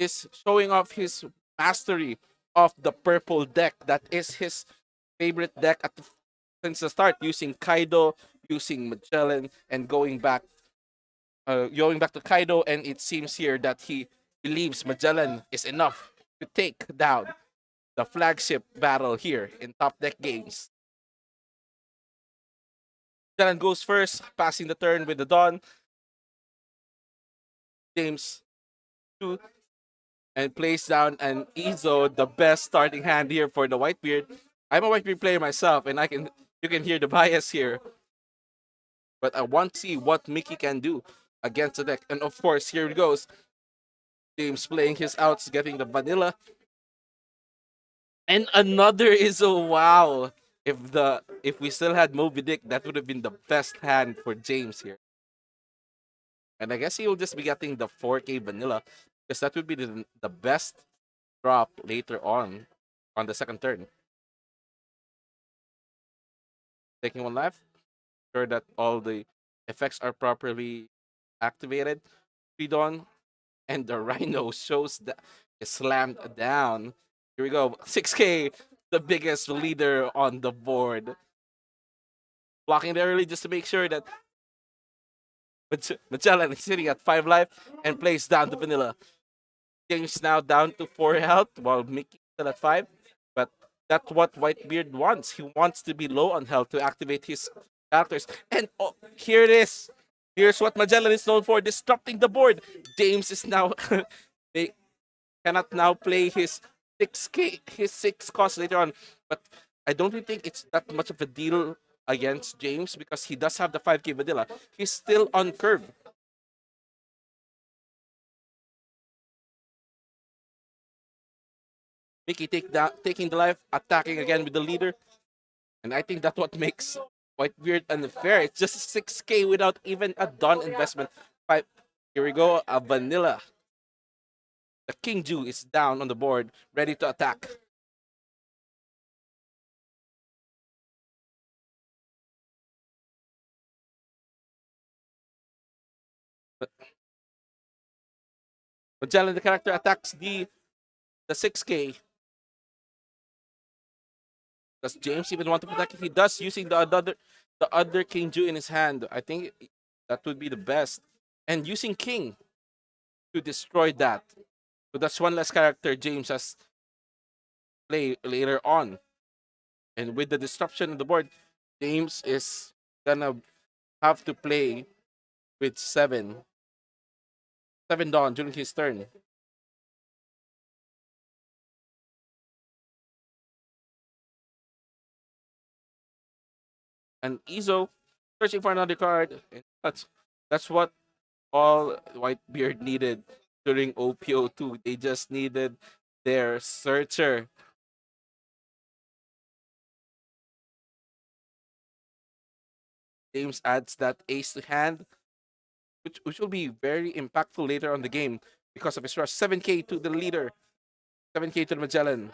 is showing off his mastery of the purple deck. That is his favorite deck since the start, using Kaido, using Magellan, and going back to Kaido. And it seems here that he believes Magellan is enough to take down the flagship battle here in top deck games. Magellan goes first, passing the turn with the Dawn. James 2 and plays down an Izo, the best starting hand here for the WhiteBeard. I'm a WhiteBeard player myself, and you can hear the bias here. But I want to see what Mickey can do against the deck. And of course, here it goes. James playing his outs, getting the vanilla. And another Izo. Wow. If we still had Moby Dick, that would have been the best hand for James here. And I guess he will just be getting the 4K vanilla, because that would be the best drop later on the second turn. Taking one life, sure that all the effects are properly activated. Feed on, and the Rhino shows that is slammed down. Here we go, 6K, the biggest leader on the board. Blocking there early just to make sure that Magellan is sitting at 5 life and plays down to vanilla. James now down to 4 health while Mickey still at 5. But that's what WhiteBeard wants. He wants to be low on health to activate his characters. And oh, here it is. Here's what Magellan is known for, disrupting the board. James is now they cannot now play his 6K, his 6 cost later on. But I don't really think it's that much of a deal against James, because he does have the 5K vanilla. He's still on curve. Mickey taking the life, attacking again with the leader. And I think that's what makes WhiteBeard unfair. It's just 6K without even a Dawn investment. Here we go, a vanilla. The King Ju is down on the board, ready to attack. But Magellan, the character, attacks the 6K. Does James even want to protect it? He does, using the other King Ju in his hand. I think that would be the best. And using King to destroy that. So that's one less character James has play later on. And with the disruption of the board, James is gonna have to play with 7 Dawn during his turn. And Izo searching for another card. And that's what all WhiteBeard needed during OPO2. They just needed their searcher. James adds that ace to hand, which will be very impactful later on the game because of his rush. 7K to the leader, 7K to the Magellan.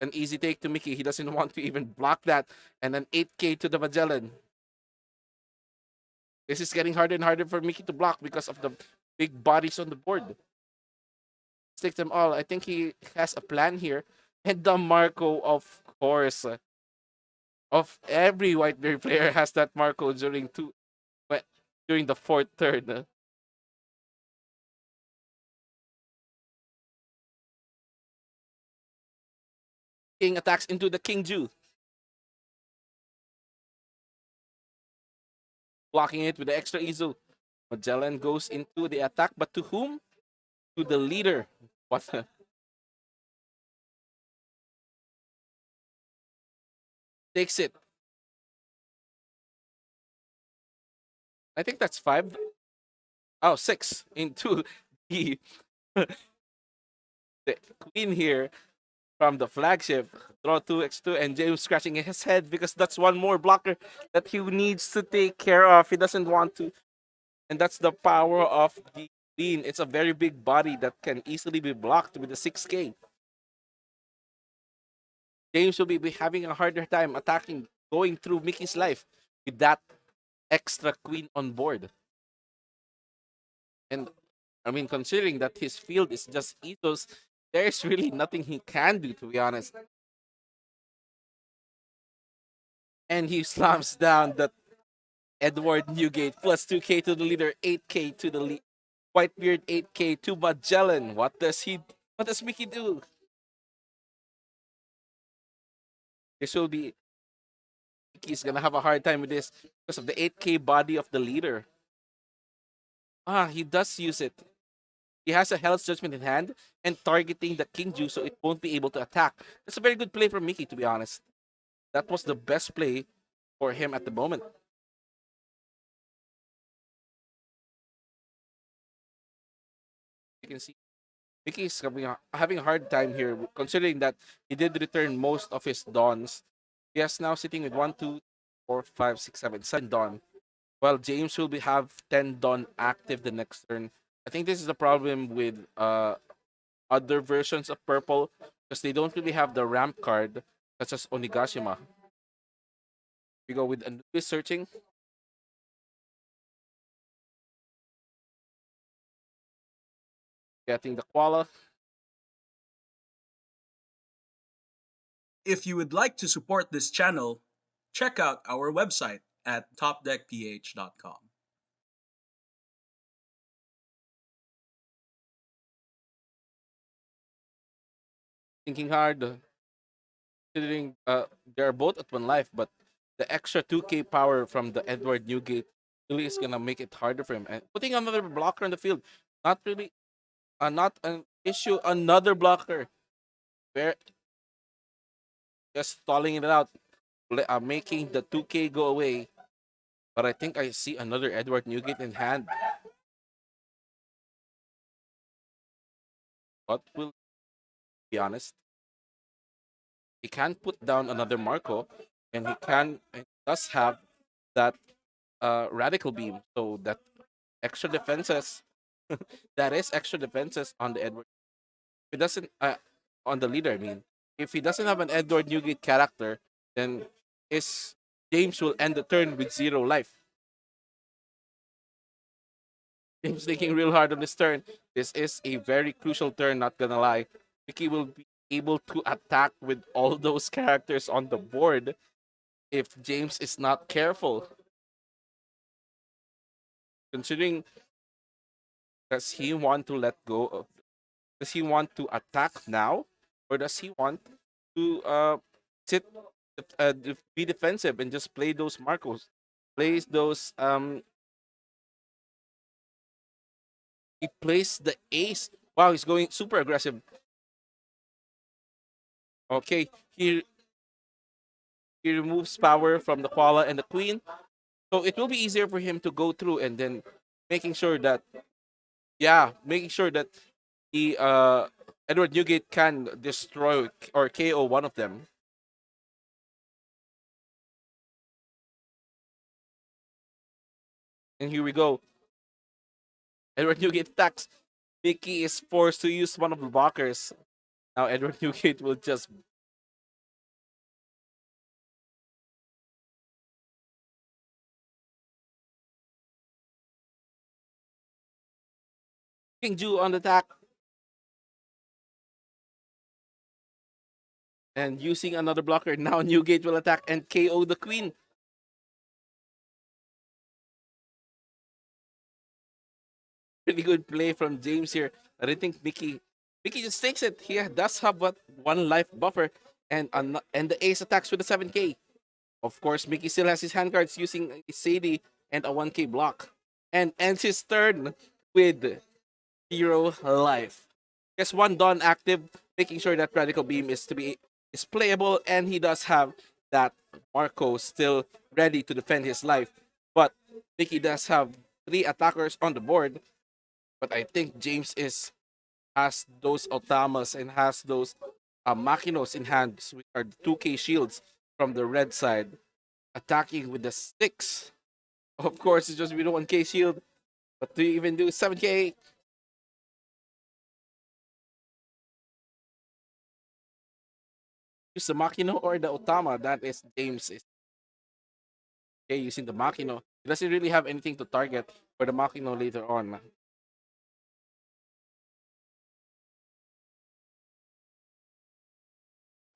An easy take to Mickey. He doesn't want to even block that. And then 8K to the Magellan. This is getting harder and harder for Mickey to block because of the big bodies on the board. Stick them all. I think he has a plan here. And the Marco, of course, of every WhiteBeard player has that Marco during the fourth turn. King attacks into the King Ju. Blocking it with the extra Izu. Magellan goes into the attack, but to whom? To the leader. What? Takes it. I think that's 5. Oh, 6 into the, the queen here from the flagship. Draw 2x2, and James scratching his head because that's one more blocker that he needs to take care of. He doesn't want to. And that's the power of the queen. It's a very big body that can easily be blocked with the 6K. James will be having a harder time attacking, going through Mickey's life with that extra queen on board. And I mean, considering that his field is just ethos, there's really nothing he can do, to be honest. And he slams down the Edward Newgate plus 2K to the leader, 8K to the Whitebeard, 8K to Magellan. What does Mickey do? This will be Mickey's gonna have a hard time with this because of the 8K body of the leader. Ah, he does use it. He has a Hell's Judgment in hand and targeting the King Ju so it won't be able to attack. That's a very good play from Mickey, to be honest. That was the best play for him at the moment. You can see Mickey is having a hard time here, considering that he did return most of his Dawns. He is now sitting with 1, 2, 4, 5, 6, 7, 7 Dawn. While James will have 10 Dawn active the next turn. I think this is the problem with other versions of Purple because they don't really have the ramp card, such as Onigashima. We go with Anubis searching, getting the Koala. If you would like to support this channel, check out our website at topdeckph.com. Thinking hard, considering they're both at 1 life, but the extra 2K power from the Edward Newgate really is gonna make it harder for him. And putting another blocker on the field, not really, not an issue. Another blocker, where just stalling it out, making the 2K go away. But I think I see another Edward Newgate in hand. What will be honest? He can put down another Marco, and he does have that radical beam. So that extra defenses, that is extra defenses on the Edward. If he doesn't on the leader, I mean, if he doesn't have an Edward Newgate character, then his James will end the turn with 0 life. James thinking real hard on this turn. This is a very crucial turn, not gonna lie. Mickey will be able to attack with all those characters on the board if James is not careful. Considering, does he want to let go of, does he want to attack now, or does he want to sit be defensive and just play those Marcos, plays those he plays the ace. Wow, he's going super aggressive. Okay, he removes power from the koala and the queen, so it will be easier for him to go through and then making sure that, yeah, making sure that the Edward Newgate can destroy or KO one of them. And here we go. Edward Newgate attacks. Mickey is forced to use one of the blockers. Now Edward Newgate will just King Ju on the attack and using another blocker. Now Newgate will attack and KO the queen. Pretty good play from James here. I don't think Mickey just takes it. He does have what 1 life buffer and the ace attacks with the 7K. Of course, Mickey still has his hand cards using a Sadie and a 1K block. And ends his turn with 0 life. Just 1 Dawn active, making sure that Radical Beam is playable, and he does have that Marco still ready to defend his life. But Mickey does have 3 attackers on the board. But I think James has those Otamas and has those Makinos in hand, which are the 2K shields from the red side, attacking with the 6. Of course, it's just with the 1K shield. But to even do 7K, use the Makino or the Otama. That is James is okay, using the Makino. He doesn't really have anything to target for the Makino later on.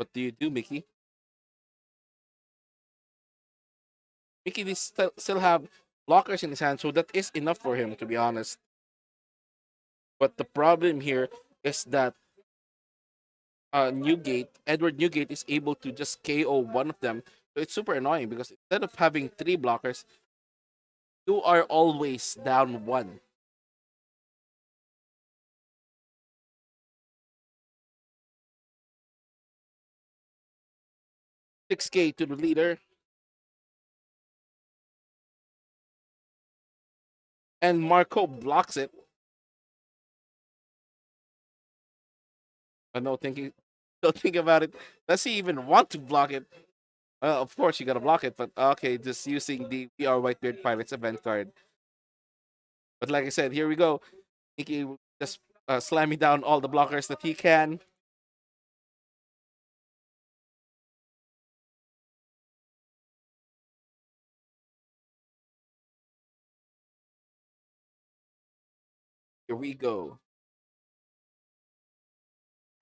What do you do, Mickey? Mickey is still have blockers in his hand, so that is enough for him, to be honest. But the problem here is that Edward Newgate is able to just KO one of them. So it's super annoying because instead of having three blockers, you are always down one. 6K to the leader, and Marco blocks it. But no thinking, don't think about it. Does he even want to block it? Of course you gotta block it, but okay, just using the We Are Whitebeard Pirates event card. But like I said, here we go. Mickey just slamming down all the blockers that he can. Here we go.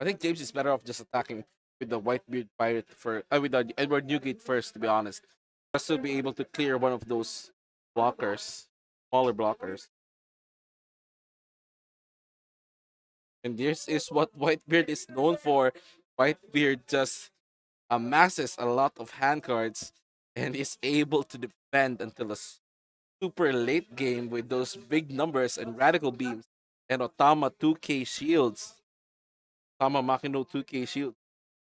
I think James is better off just attacking with the Whitebeard Pirate for with the Edward Newgate first, to be honest, just to be able to clear one of those blockers, smaller blockers. And this is what Whitebeard is known for. Whitebeard just amasses a lot of hand cards and is able to defend until a super late game with those big numbers and radical beams and Otama 2K shields. Otama Makino 2K shield.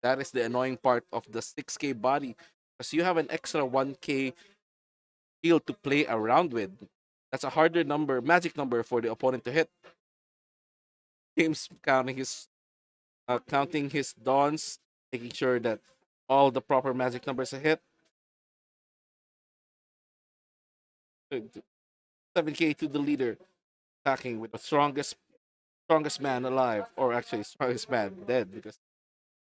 That is the annoying part of the 6K body because you have an extra 1K shield to play around with. That's a harder number, magic number for the opponent to hit. James counting his dawns, making sure that all the proper magic numbers are hit. 7K to the leader, attacking with the strongest man alive, or actually strongest man dead because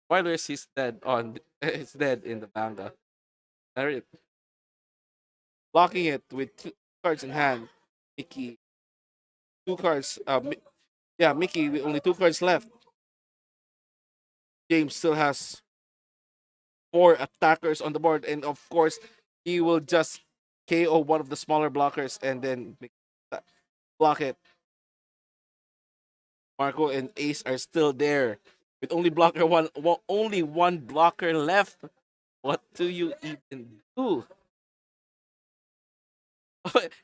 spoilers, he's dead on he's dead in the manga. There blocking it with two cards in hand. Mickey, two cards. Yeah, Mickey with only two cards left. James still has four attackers on the board, and of course, he will just KO one of the smaller blockers and then block it. Marco and Ace are still there with only one blocker left. What do you even do?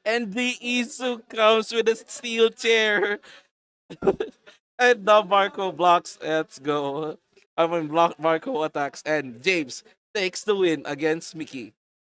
And the Isu comes with a steel chair. And now Marco blocks. Let's go. I mean, Marco attacks, and James takes the win against Mickey.